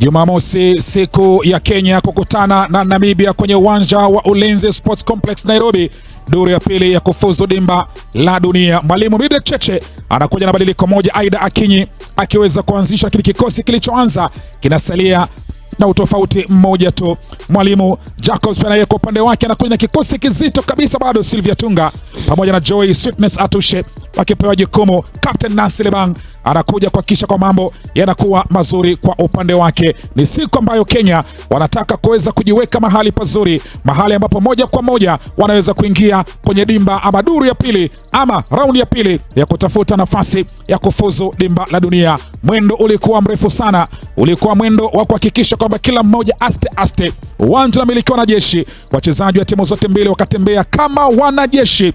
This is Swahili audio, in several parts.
Jumamosi siku ya Kenya kukutana na Namibia kwenye uwanja wa Ulinzi Sports Complex Nairobi, duru ya pili ya kufuzu dimba la dunia. Mwalimu Mildred Cheche anakuja na badiliko moja, Aida Akinyi akiweza kuanzisha kile kikosi kilichoanza kinasalia na utofauti mmoja tu. Mwalimu Jacobs Penaye kwa upande wake anakuja na kikosi kizito kabisa, bado Sylvia Tunga pamoja na Joy Sweetness Atushe wakipewa jukumu. Captain Nancy Lebang anakuja kuhakikisha kwa mambo yanakuwa mazuri kwa upande wake. Ni siku ambayo Kenya wanataka kuweza kujiweka mahali pazuri, mahali ambapo moja kwa moja wanaweza kuingia kwenye dimba ama duru ya pili ama raundi ya pili ya kutafuta nafasi ya kufuzu dimba la dunia. Mwendo ulikuwa mrefu sana, ulikuwa mwendo wa kuhakikisha kwamba kila mmoja aste. Uwanja unamilikiwa na jeshi, wachezaji wa timu zote mbili wakatembea kama wanajeshi,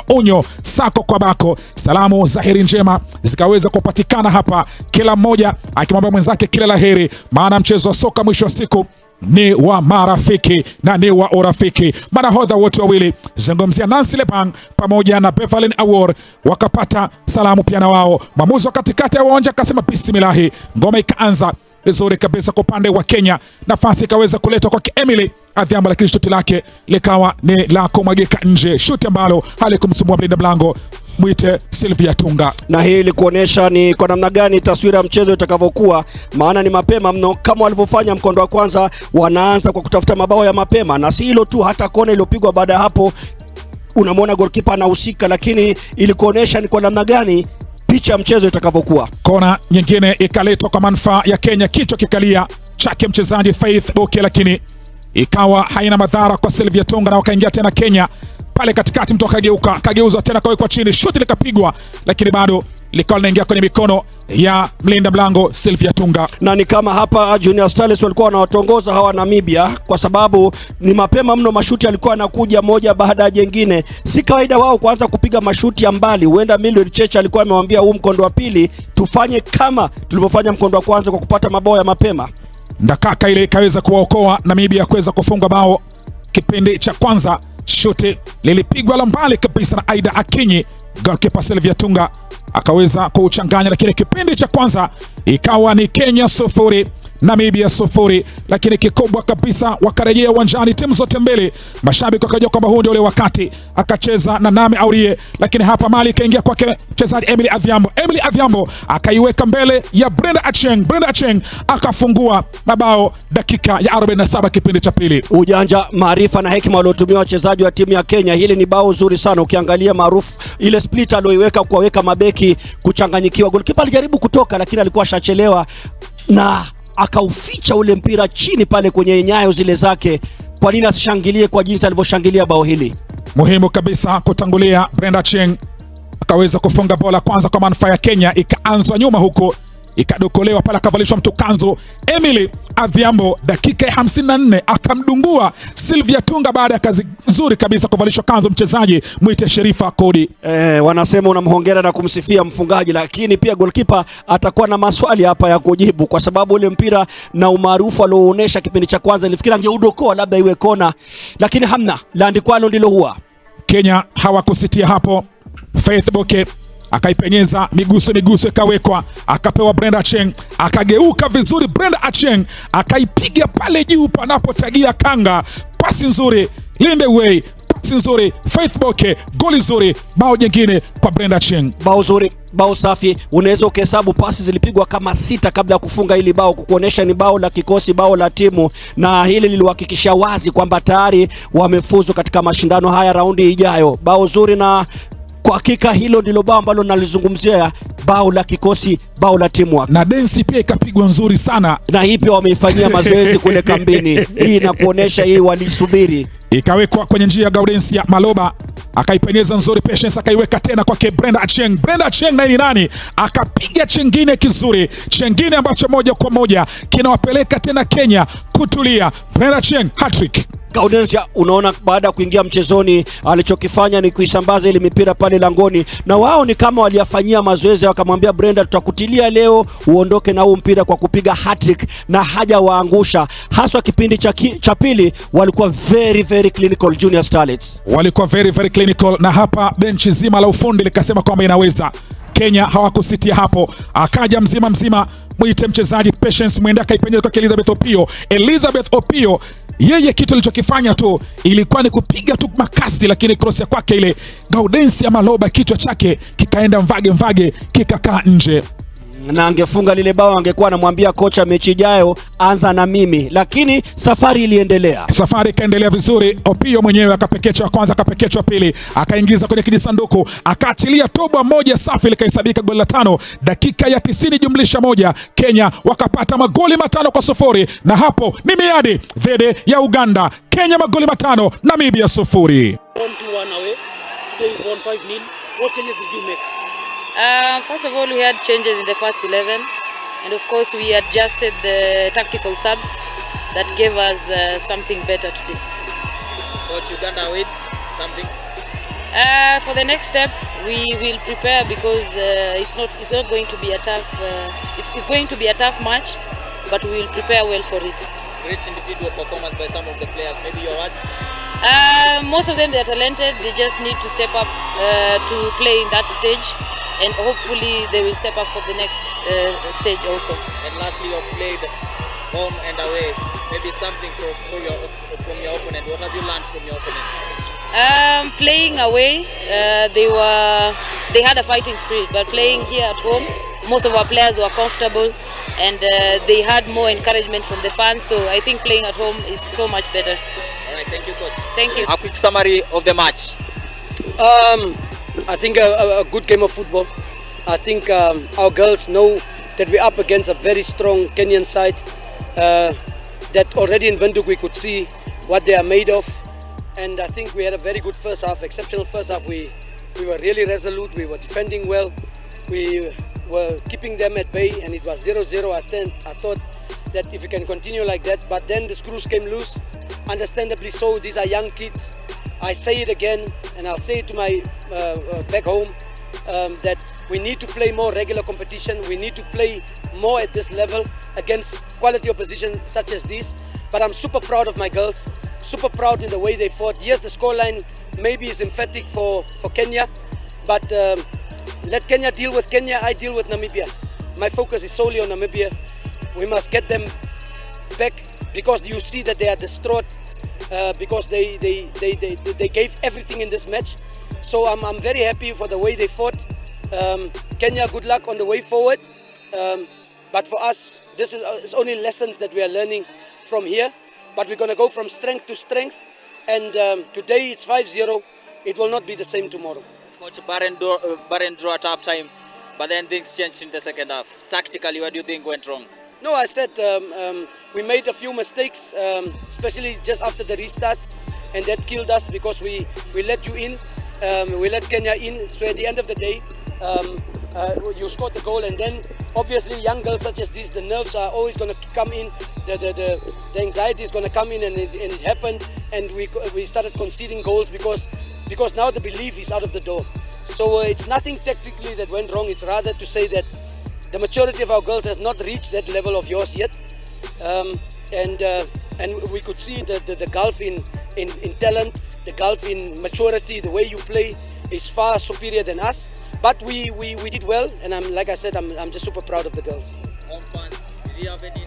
unyo sako kwa bako. Salamu za heri njema zikaweza kupatikana hapa, kila mmoja akimwambia mwenzake kila laheri, maana mchezo wa soka mwisho wa siku ni wa marafiki na ni wa urafiki. Manahodha wote wawili, zungumzia Nancy Lebang pamoja na Beverly Awor, wakapata salamu pia na wao. Mwamuzi wa katikati ya uwanja akasema bismillahi, ngoma ikaanza vizuri kabisa kwa upande wa Kenya. Nafasi ikaweza kuletwa kwa Emily Adhiambo, lakini shuti lake likawa ni la kumwagika nje, shuti ambalo halikumsumbua mlinda mlango mwite Sylvia Tunga. Na hii ili kuonesha ni kwa namna gani taswira ya mchezo itakavyokuwa, maana ni mapema mno. Kama walivyofanya mkondo wa kwanza, wanaanza kwa kutafuta mabao ya mapema, na si hilo tu, hata kona iliyopigwa baada ya hapo unamwona goalkeeper anahusika, lakini ili kuonesha ni kwa namna gani picha mchezo itakavyokuwa. Kona nyingine ikaletwa kwa manufaa ya Kenya, kichwa kikalia chake mchezaji Faith Boke, lakini ikawa haina madhara kwa Sylvia Tunga, na wakaingia tena Kenya pale katikati, mtu kageuzwa tena kawekwa chini, shuti likapigwa, lakini bado likawa linaingia kwenye mikono ya mlinda mlango Sylvia Tunga. Na ni kama hapa Junior Stars walikuwa wanawatongoza hawa Namibia, kwa sababu ni mapema mno, mashuti alikuwa anakuja moja baada ya jingine. Si kawaida wao kuanza kupiga mashuti ya mbali. Huenda Mildred Cheche alikuwa amemwambia huu mkondo wa pili tufanye kama tulivyofanya mkondo wa kwanza kwa kupata mabao ya mapema. Ndakaka ile ikaweza kuwaokoa Namibia kuweza kufunga bao kipindi cha kwanza. Shuti lilipigwa la mbali kabisa na Aida Akinyi, goalkeeper Sylvia Tunga akaweza kuchanganya, lakini kipindi cha kwanza ikawa ni Kenya 0 Namibia 0, lakini kikubwa kabisa wakarejea uwanjani timu zote mbili. Mashabiki wakajua kwamba huu ndio ule wakati, akacheza na Nami Aurie, lakini hapa mali kaingia kwake mchezaji Emily Adhiambo akaiweka mbele ya Brenda Acheng akafungua mabao dakika ya 47 kipindi cha pili. Ujanja, maarifa na hekima waliotumia wachezaji wa timu ya Kenya, hili ni bao zuri sana. Ukiangalia maarufu ile split alioiweka kuwaweka mabeki kuchanganyikiwa, goalkeeper alijaribu kutoka lakini alikuwa shachelewa na akauficha ule mpira chini pale kwenye nyayo zile zake. Kwa nini asishangilie kwa jinsi alivyoshangilia bao hili? Muhimu kabisa kutangulia, Brenda Cheng akaweza kufunga bao la kwanza kwa manufaa ya Kenya, ikaanzwa nyuma huko ikadokolewa pale, akavalishwa mtu kanzo. Emily Adhiambo dakika ya 54 akamdungua Sylvia Tunga baada ya kazi nzuri kabisa kuvalishwa kanzo mchezaji mwite Sherifa Kodi. Wanasema unamhongera na kumsifia mfungaji, lakini pia goalkeeper atakuwa na maswali hapa ya kujibu, kwa sababu ule mpira na umaarufu alioonyesha kipindi cha kwanza nilifikiri angeudokoa labda iwe kona, lakini hamna, laandikwalo ndilo huwa. Kenya hawakusitia hapo. Faith Boke akaipenyeza, miguso ikawekwa, akapewa Brenda Acheng, akageuka vizuri Brenda Acheng akaipiga pale juu panapotagia kanga. Pasi nzuri Lindeway, pasi nzuri Faith Boke, goli nzuri, bao jingine kwa Brenda Acheng. Bao zuri, bao safi. Unaweza ukahesabu pasi zilipigwa kama 6 kabla ya kufunga hili bao, kukuonesha ni bao la kikosi, bao la timu, na hili liliwahakikisha wazi kwamba tayari wamefuzu katika mashindano haya raundi ijayo. Bao zuri, na kwa hakika hilo ndilo bao ambalo nalizungumzia, bao la kikosi, bao la timu. Na densi pia ikapigwa nzuri sana, na hii pia wameifanyia mazoezi kule kambini. Hii inakuonesha hii walisubiri. Ikawekwa kwenye njia ya Gaudensia Maloba, akaipenyeza nzuri, Patience akaiweka tena kwake Brenda Acheng na nani akapiga chengine kizuri, chengine ambacho moja kwa moja kinawapeleka tena Kenya kutulia. Brenda Acheng hat-trick. Gaudensia, unaona baada ya kuingia mchezoni alichokifanya ni kuisambaza ile mipira pale langoni, na wao ni kama waliyafanyia mazoezi, wakamwambia Brenda tutakutilia leo uondoke na huu mpira kwa kupiga hat-trick, na haja waangusha. Haswa kipindi cha pili walikuwa very clinical Junior Starlets. Walikuwa very clinical, na hapa benchi zima la ufundi likasema kwamba inaweza. Kenya hawakusitia hapo, akaja mzima mzima, mwite mchezaji Patience Mwenda, akaipenyeza kwa Elizabeth Opio. Elizabeth Opio yeye kitu alichokifanya tu ilikuwa ni kupiga tu makasi, lakini cross ya kwake ile Gaudensia Maloba kichwa chake kikaenda mvage kikakaa nje. Na angefunga lile bao angekuwa anamwambia kocha mechi ijayo anza na mimi, lakini safari iliendelea. Safari ikaendelea vizuri. Opio mwenyewe akapekecha kwanza, akapekecha pili, akaingiza kwenye kijisanduku, akaachilia toba moja safi, likahesabika goli la 5 dakika ya 90+1. Kenya wakapata magoli 5-0, na hapo ni miadi dhidi ya Uganda. Kenya magoli 5, Namibia 0. What changes did you make? First of all, we had changes in the first 11, and of course we adjusted the tactical subs that gave us something better today. Coach, Uganda waits something? For the next step, we will prepare because it's not going to be a tough it's going to be a tough match, but we will prepare well for it. Great individual performance by some of the players. Maybe your words? Most of them, they are talented. They just need to step up to play in that stage, and hopefully they will step up for the next stage also. And lastly, you've played home and away. Maybe something from your opponent. What have you learned from your opponent? Playing away, they had a fighting spirit, but playing here at home, most of our players were comfortable, and they had more encouragement from the fans. So I think playing at home is so much better. All right, thank you, coach. Thank you. A quick summary of the match. I think a good game of football. I think our girls know that we're up against a very strong Kenyan side. That already in Windhoek we could see what they are made of. And I think we had a very good first half, exceptional first half. We were really resolute, we were defending well. We were keeping them at bay, and it was 0-0. I thought that if we can continue like that, but then the screws came loose. Understandably so, these are young kids. I say it again, and I'll say it to my back home, that we need to play more regular competition. We need to play more at this level against quality opposition such as this. But I'm super proud of my girls, super proud in the way they fought. Yes, the scoreline maybe is emphatic for Kenya, but let Kenya deal with Kenya, I deal with Namibia. My focus is solely on Namibia. We must get them back, because you see that they are distraught because they gave everything in this match. So I'm very happy for the way they fought. Kenya, good luck on the way forward. But for us, this is only lessons that we are learning from here. But we're going to go from strength to strength. And today it's 5-0. It will not be the same tomorrow. Coach, Barren draw at half time, but then things changed in the second half. Tactically, what do you think went wrong? No, I said we made a few mistakes, especially just after the restarts, and that killed us because we let you in, we let Kenya in. So at the end of the day, you scored the goal, and then obviously young girls such as this, the nerves are always going to come in, the anxiety is going to come in, and it happened, and we started conceding goals because now the belief is out of the door. So it's nothing tactically that went wrong. It's rather to say that the maturity of our girls has not reached that level of yours yet, and we could see the gulf in talent, the gulf in maturity. The way you play is far superior than us, but we did well, and like I said, I'm just super proud of the girls. Home fans, did you have any